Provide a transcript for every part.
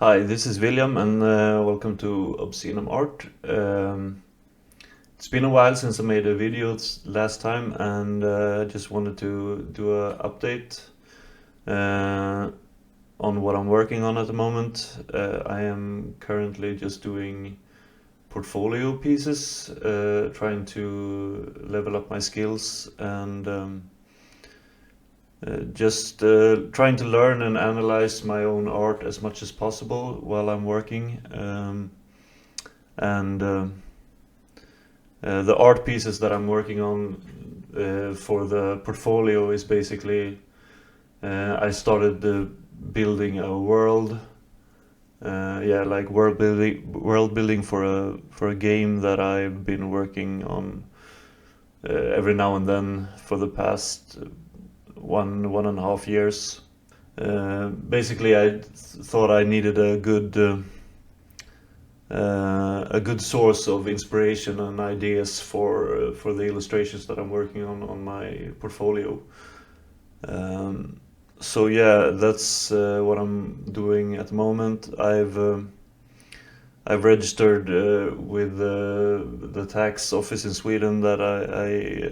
Hi, this is William and welcome to Obscenum Art. It's been a while since I made a video last time, and I just wanted to do an update on what I'm working on at the moment. I am currently just doing portfolio pieces, trying to level up my skills and just trying to learn and analyze my own art as much as possible while I'm working. And the art pieces that I'm working on for the portfolio is basically I started building a world. Like world building for a game that I've been working on every now and then for the past 1.5 years. Basically, I thought I needed a good source of inspiration and ideas for the illustrations that I'm working on my portfolio. So yeah, that's what I'm doing at the moment. I've registered with the tax office in Sweden that I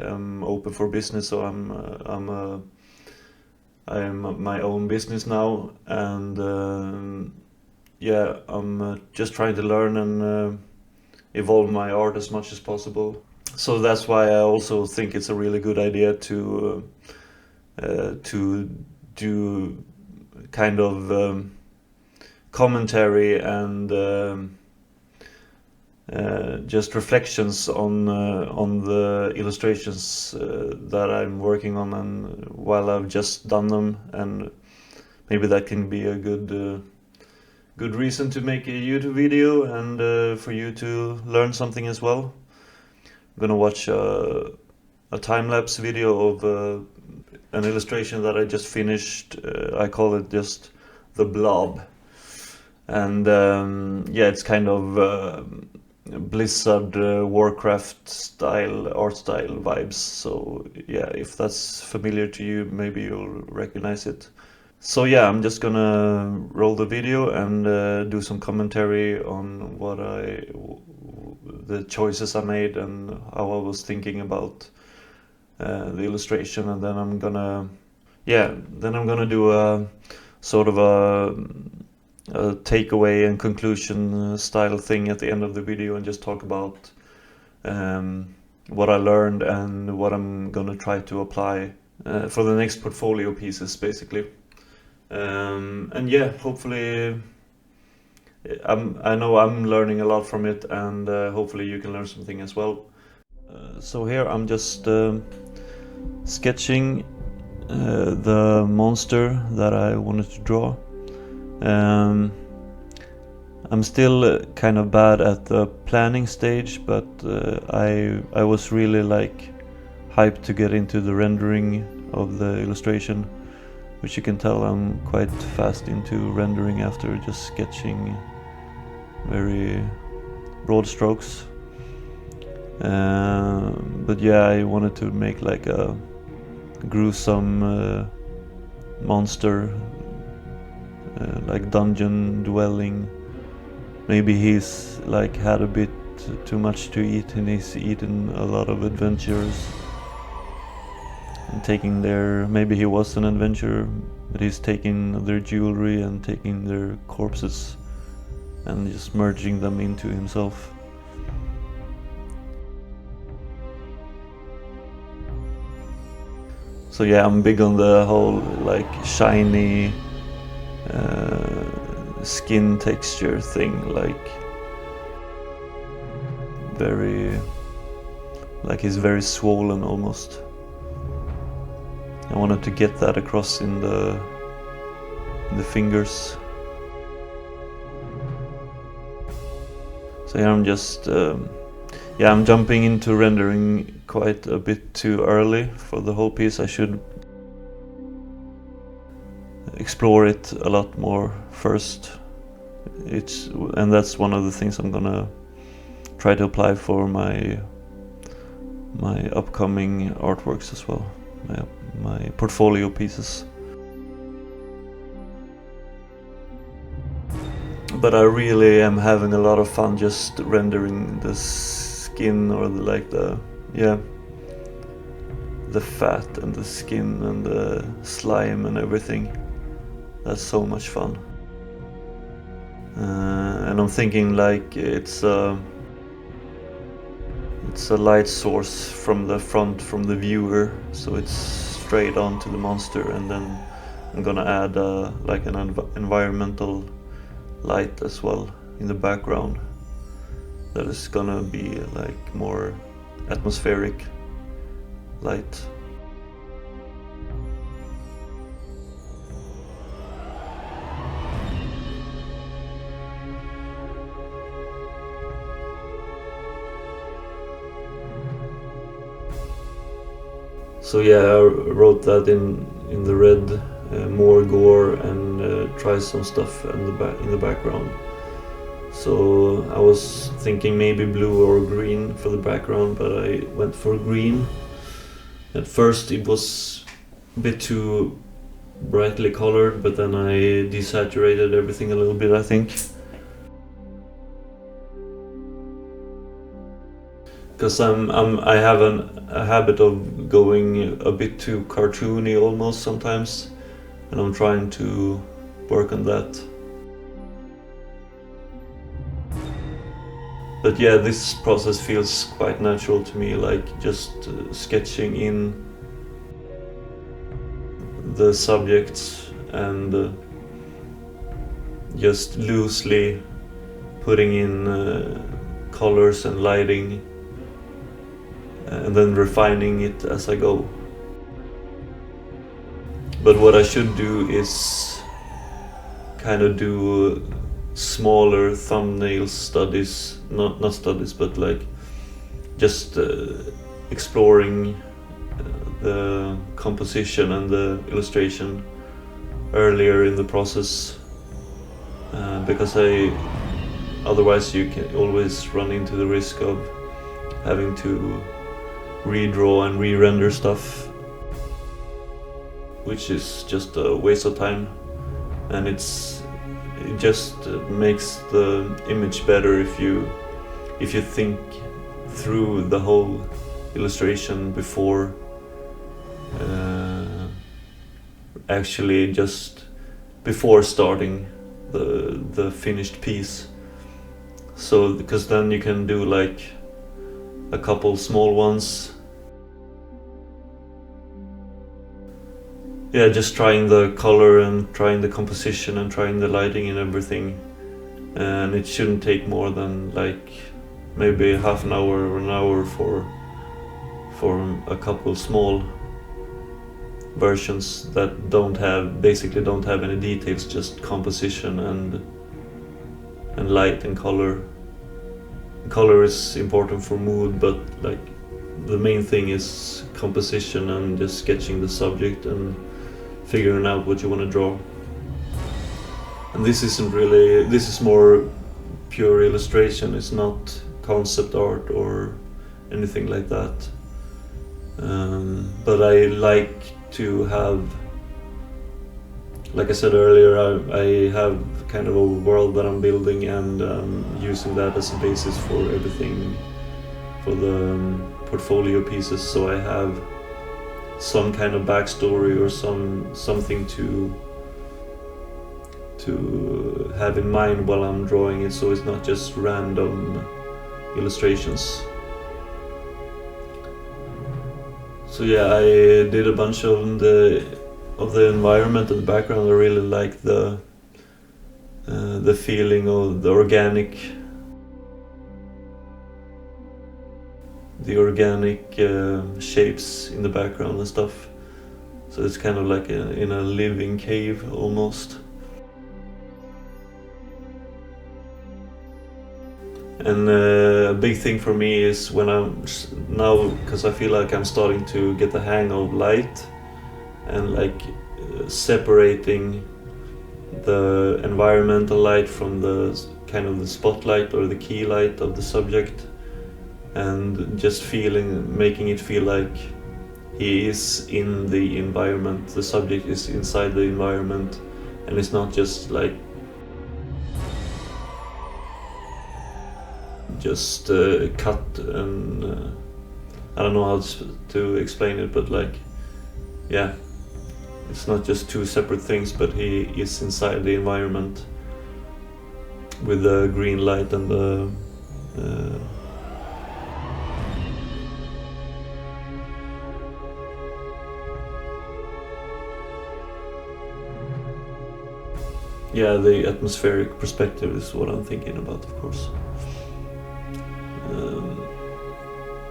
am open for business, so I am my own business now, and I'm just trying to learn and evolve my art as much as possible. So that's why I also think it's a really good idea to do kind of commentary and just reflections on the illustrations that I'm working on, and while I've just done them, and maybe that can be a good reason to make a YouTube video and for you to learn something as well. I'm gonna watch a time-lapse video of an illustration that I just finished. I call it just the Blob, and it's kind of Blizzard Warcraft art style vibes. So yeah, if that's familiar to you, maybe you'll recognize it. So yeah, I'm just gonna roll the video and do some commentary on the choices I made and how I was thinking about the illustration, and then I'm gonna do a sort of a takeaway and conclusion style thing at the end of the video, and just talk about what I learned and what I'm gonna try to apply for the next portfolio pieces, basically. And yeah, hopefully I know I'm learning a lot from it, and hopefully you can learn something as well. So here I'm just sketching the monster that I wanted to draw. I'm still kind of bad at the planning stage, but I was really like hyped to get into the rendering of the illustration, which you can tell I'm quite fast into rendering after just sketching very broad strokes. But yeah, I wanted to make like a gruesome monster, like dungeon dwelling. Maybe he's like had a bit too much to eat and he's eaten a lot of adventures and taking maybe he was an adventurer, but he's taking their jewelry and taking their corpses and just merging them into himself. So yeah, I'm big on the whole like shiny skin texture thing, like he's very swollen almost. I wanted to get that across in the fingers. So yeah, I'm just I'm jumping into rendering quite a bit too early for the whole piece. I should explore it a lot more first. And that's one of the things I'm gonna try to apply for my upcoming artworks as well, my portfolio pieces. But I really am having a lot of fun just rendering the skin, or the fat and the skin and the slime and everything. That's so much fun. And I'm thinking like it's a light source from the front, from the viewer, so it's straight on to the monster, and then I'm gonna add like an environmental light as well in the background that is gonna be like more atmospheric light. So yeah, I wrote that in the red, more gore, and try some stuff in the background. So I was thinking maybe blue or green for the background, but I went for green. At first it was a bit too brightly colored, but then I desaturated everything a little bit, I think. Because I have a habit of going a bit too cartoony almost sometimes, and I'm trying to work on that. But yeah, this process feels quite natural to me, like just sketching in the subjects and just loosely putting in colors and lighting, and then refining it as I go. But what I should do is kind of do smaller thumbnail studies, not studies, but like just exploring the composition and the illustration earlier in the process, because otherwise you can always run into the risk of having to redraw and re-render stuff, which is just a waste of time, and it just makes the image better if you think through the whole illustration before actually just before starting the finished piece. So because then you can do like a couple small ones. Yeah, just trying the color and trying the composition and trying the lighting and everything, and it shouldn't take more than like maybe half an hour or an hour for a couple small versions that basically don't have any details, just composition and light and color. Color is important for mood, but like the main thing is composition and just sketching the subject and figuring out what you want to draw. And this is more pure illustration, it's not concept art or anything like that. But I like to have, like I said earlier, I have kind of a world that I'm building, and using that as a basis for everything, for the portfolio pieces, so I have some kind of backstory or something to have in mind while I'm drawing it, so it's not just random illustrations. So yeah, I did a bunch of the environment and the background. I really like the feeling of the organic shapes in the background and stuff. So it's kind of like in a living cave almost. And a big thing for me is when because I feel like I'm starting to get the hang of light and like separating the environmental light from the kind of the spotlight or the key light of the subject, and just making it feel like he is in the environment, the subject is inside the environment, and it's not just like just cut and I don't know how to explain it, but like, yeah, it's not just two separate things, but he is inside the environment with the green light and the yeah, the atmospheric perspective is what I'm thinking about, of course.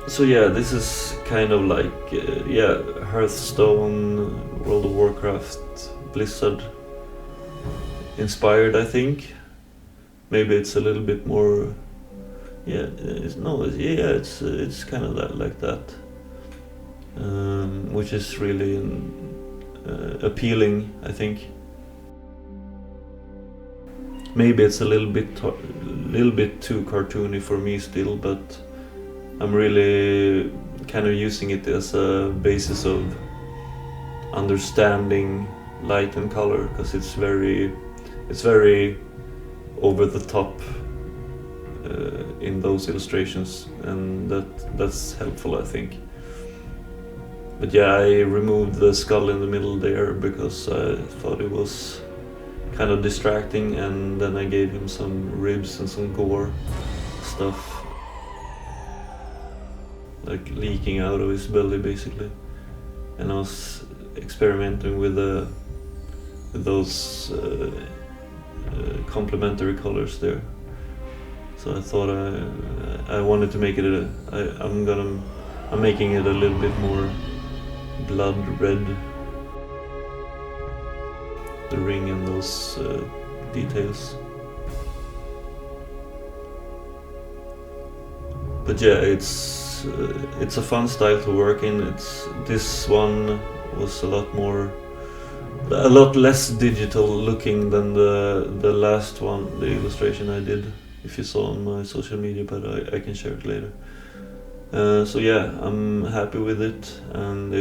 So yeah, this is kind of like yeah, Hearthstone, World of Warcraft, Blizzard inspired, I think. Maybe it's a little bit more. Yeah, it's kind of that, like that, which is really appealing, I think. Maybe it's a little bit too cartoony for me still, but I'm really kind of using it as a basis of understanding light and color, because it's very over the top in those illustrations, and that's helpful, I think. But yeah, I removed the skull in the middle there because I thought it was kind of distracting, and then I gave him some ribs and some gore stuff, like leaking out of his belly basically. And I was experimenting with those complementary colors there. So I thought I wanted to make it I'm making it a little bit more blood red, the ring and those details. But yeah, it's a fun style to work in. This one was a lot less digital looking than the last one, the illustration I did, if you saw on my social media, but I can share it later. So yeah, I'm happy with it, and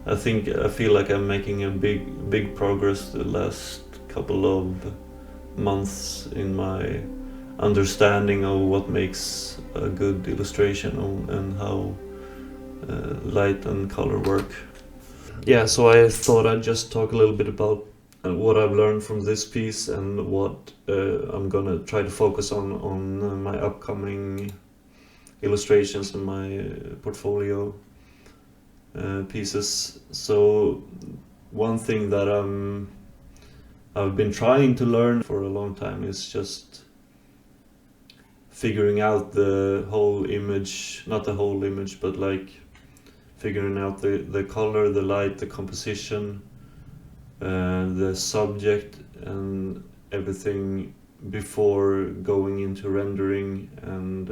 I feel like I'm making a big progress the last couple of months in my understanding of what makes a good illustration and how light and color work. Yeah, so I thought I'd just talk a little bit about what I've learned from this piece and what I'm gonna try to focus on my upcoming illustrations and my portfolio pieces. So one thing that I've been trying to learn for a long time is just figuring out the whole image, not the whole image, but like figuring out the color, the light, the composition, the subject and everything before going into rendering and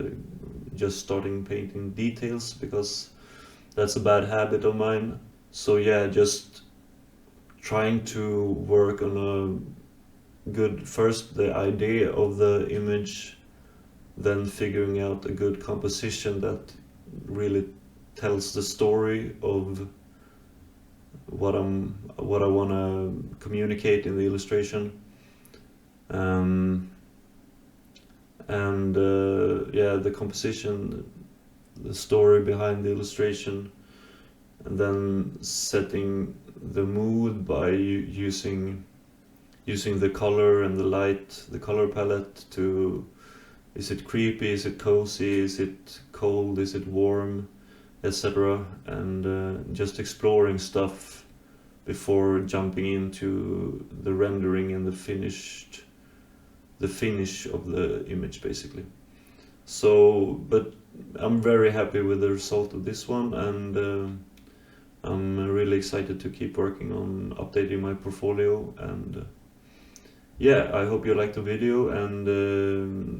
just starting painting details, because that's a bad habit of mine. So yeah, just trying to work on first the idea of the image, then figuring out a good composition that really tells the story of what I want to communicate in the illustration, and yeah, the composition, the story behind the illustration, and then setting the mood by using the color and the light, the color palette to, is it creepy, is it cozy, is it cold, is it warm, etc. And just exploring stuff before jumping into the rendering and the finish of the image basically. So, but I'm very happy with the result of this one, and I'm really excited to keep working on updating my portfolio. And yeah, I hope you liked the video, and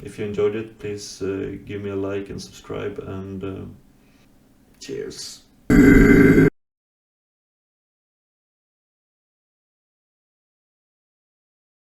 if you enjoyed it, please give me a like and subscribe, and cheers.